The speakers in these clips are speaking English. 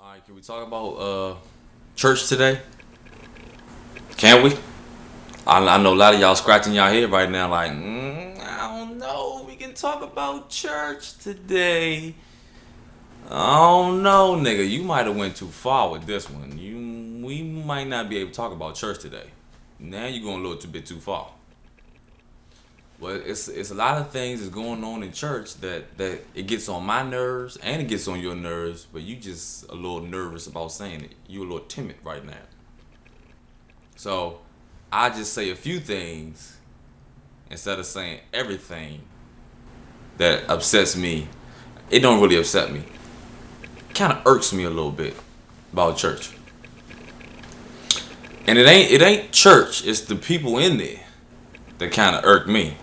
All right, can we talk about church today? Can we? I know a lot of y'all scratching y'all head right now, like, I don't know. We can talk about church today. I don't know, nigga. You might have went too far with this one. We might not be able to talk about church today. Now you're going a little bit too far. But it's a lot of things that's going on in church that it gets on my nerves and it gets on your nerves, but you just a little nervous about saying it. You a little timid right now. So I just say a few things instead of saying everything that upsets me. It don't really upset me. It kind of irks me a little bit about church. And it ain't church. It's the people in there that kind of irk me.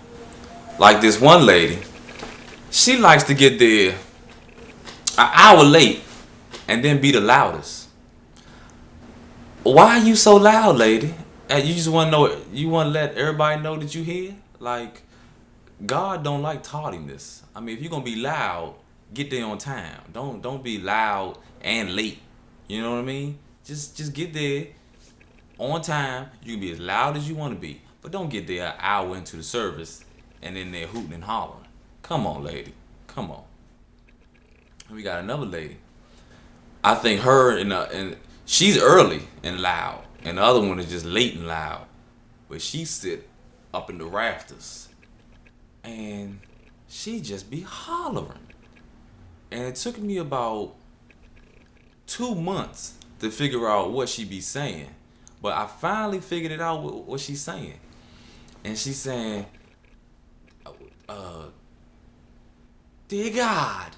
Like this one lady, she likes to get there an hour late and then be the loudest. Why are you so loud, lady? And you just want to know, you want to let everybody know that you here? Like, God don't like tardiness. I mean, if you're gonna be loud, get there on time. Don't be loud and late. You know what I mean? Just get there on time. You can be as loud as you want to be, but don't get there an hour into the service and then they're hooting and hollering. Come on, lady. Come on. We got another lady. I think her and she's early and loud, and the other one is just late and loud. But she sit up in the rafters, and she just be hollering. And it took me about 2 months to figure out what she be saying, but I finally figured it out what she's saying. And she's saying, "Dear God."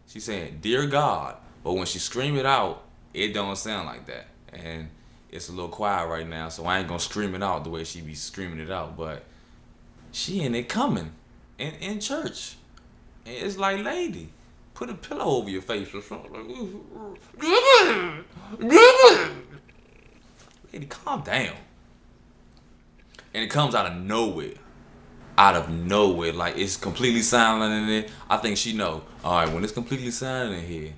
She's saying, "Dear God," but when she scream it out, it don't sound like that. And it's a little quiet right now, so I ain't gonna scream it out the way she be screaming it out. But she in it coming in church. And it's like, lady, put a pillow over your face or something. Lady, calm down. And it comes out of nowhere. Out of nowhere. Like, it's completely silent in there. I think she know. Alright, when it's completely silent in here,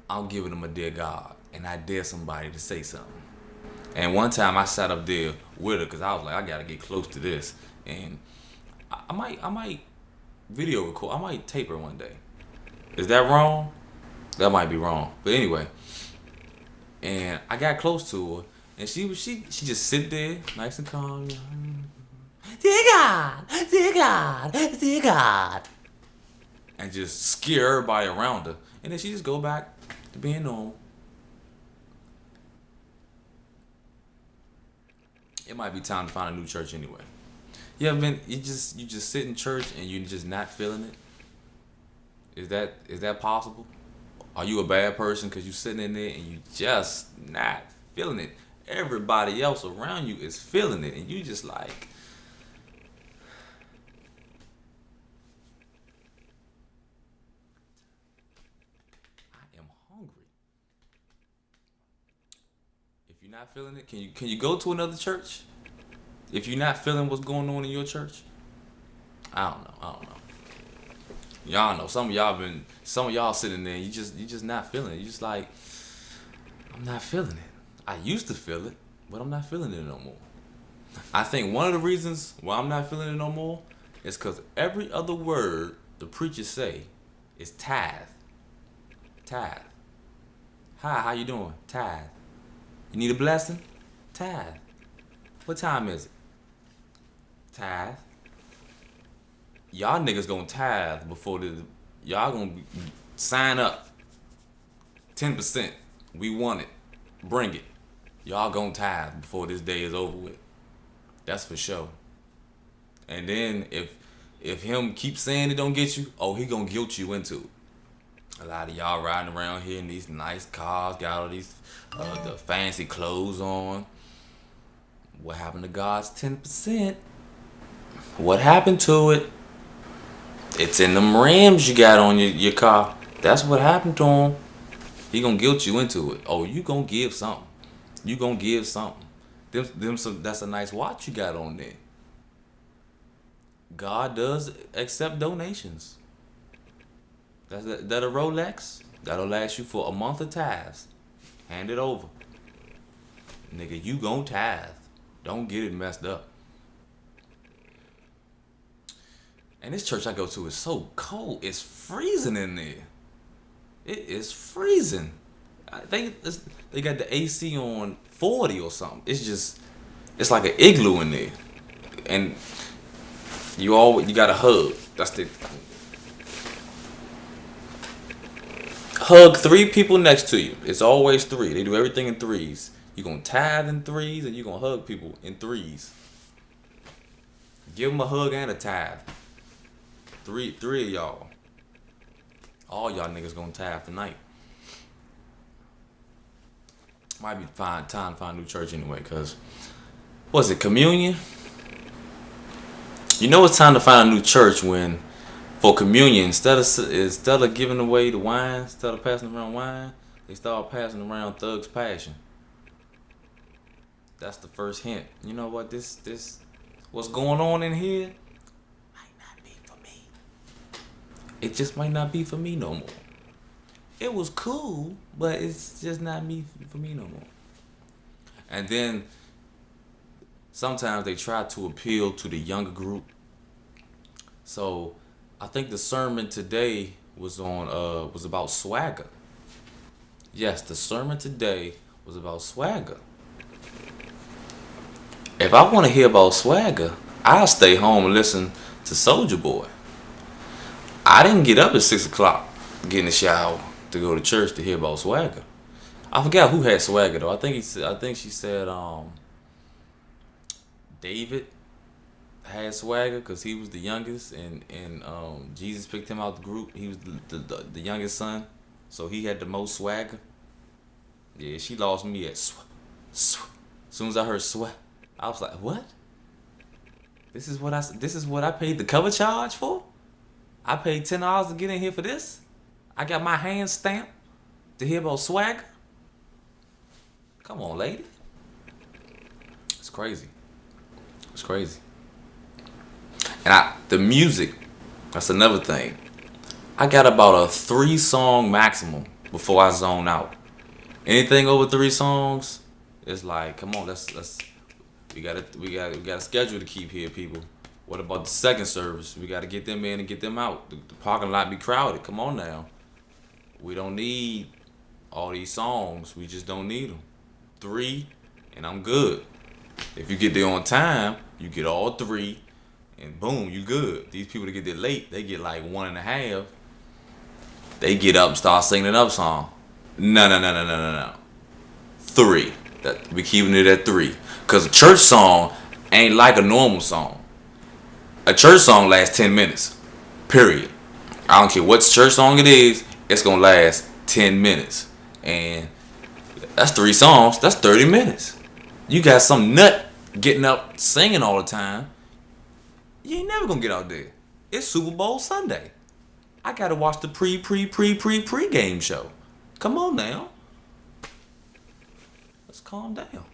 I'm giving them a dear God. And I dare somebody to say something. And one time I sat up there with her because I was like, I gotta get close to this. And I might video record. I might tape her one day. Is that wrong? That might be wrong. But anyway. And I got close to her. And she just sit there, nice and calm. Dear God, dear God, dear God. And just scare everybody around her. And then she just go back to being normal. It might be time to find a new church anyway. You ever been, you just sit in church and you're just not feeling it? Is that possible? Are you a bad person because you sitting in there and you just not feeling it? Everybody else around you is feeling it and you just like, I am hungry. If you're not feeling it, can you go to another church? If you're not feeling what's going on in your church? I don't know. Y'all know. Some of y'all sitting there, you just not feeling it. You just like, I'm not feeling it. I used to feel it, but I'm not feeling it no more. I think one of the reasons why I'm not feeling it no more is because every other word the preachers say is tithe. Tithe. Hi, how you doing? Tithe. You need a blessing? Tithe. What time is it? Tithe. Y'all niggas gonna tithe before y'all gonna sign up. 10%. We want it. Bring it. Y'all gonna tithe before this day is over with. That's for sure. And then if him keep saying it don't get you, oh, he gonna guilt you into it. A lot of y'all riding around here in these nice cars, got all these the fancy clothes on. What happened to God's 10%? What happened to it? It's in them rims you got on your car. That's what happened to him. He gonna guilt you into it. Oh, you gonna give something. You gonna give something. That's a nice watch you got on there. God does accept donations. That a Rolex? That'll last you for a month of tithes. Hand it over. Nigga, you gon' tithe. Don't get it messed up. And this church I go to is so cold. It's freezing in there. It is freezing. They got the AC on 40 or something. It's like an igloo in there. And you got to hug. That's the hug 3 people next to you. It's always 3. They do everything in 3s. You're going to tithe in 3s and you're going to hug people in 3s. Give them a hug and a tithe. Three of y'all. All y'all niggas going to tithe tonight. Might be time to find a new church anyway, because, was it communion? You know it's time to find a new church when, for communion, instead of giving away the wine, instead of passing around wine, they start passing around Thug's Passion. That's the first hint. You know what? This what's going on in here might not be for me. It just might not be for me no more. It was cool, but it's just not for me no more. And then sometimes they try to appeal to the younger group. So I think the sermon today was about swagger. Yes, the sermon today was about swagger. If I want to hear about swagger, I'll stay home and listen to Soulja Boy. I didn't get up at 6 o'clock, get in the shower to go to church to hear about swagger. I forgot who had swagger though. I think she said David had swagger because he was the youngest, and Jesus picked him out the group. He was the youngest son, so he had the most swagger. Yeah, she lost me at As soon as I heard swag, I was like, what? This is what I paid the cover charge for? I paid $10 to get in here for this? I got my hand stamped to hear about swagger? Come on, lady. It's crazy. It's crazy. And the music, that's another thing. I got about a 3-song maximum before I zone out. Anything over 3 songs, it's like, come on, we got a schedule to keep here, people. What about the second service? We got to get them in and get them out. The parking lot be crowded. Come on now. We don't need all these songs. We just don't need them. 3, and I'm good. If you get there on time, you get all 3, and boom, you good. These people that get there late, they get like 1.5. They get up and start singing another song. No. 3. We keeping it at 3. Because a church song ain't like a normal song. A church song lasts 10 minutes. Period. I don't care what church song it is, it's going to last 10 minutes. And that's 3 songs. That's 30 minutes. You got some nut getting up singing all the time. You ain't never going to get out there. It's Super Bowl Sunday. I got to watch the pre-game show. Come on now. Let's calm down.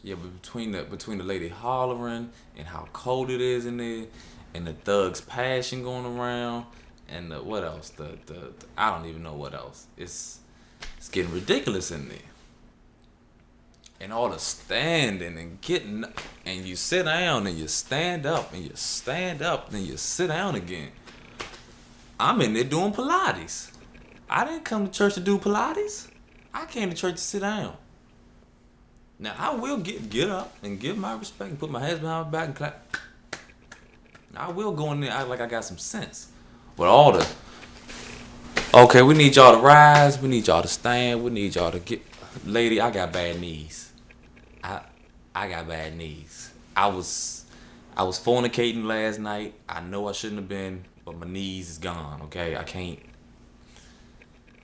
Yeah, but between the lady hollering and how cold it is in there, and the Thug's Passion going around, and what else? The I don't even know what else. It's getting ridiculous in there. And all the standing and getting, and you sit down and you stand up and you stand up and you sit down again. I'm in there doing Pilates. I didn't come to church to do Pilates. I came to church to sit down. Now, I will get up and give my respect and put my hands behind my back and clap. I will go in there act like I got some sense. But all the, okay, we need y'all to rise. We need y'all to stand. We need y'all to get, lady, I got bad knees. I got bad knees. I was fornicating last night. I know I shouldn't have been, but my knees is gone, okay? I can't.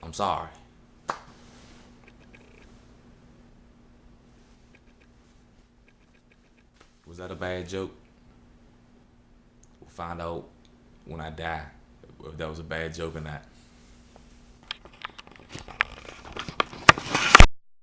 I'm sorry. Was that a bad joke? We'll find out when I die if that was a bad joke or not.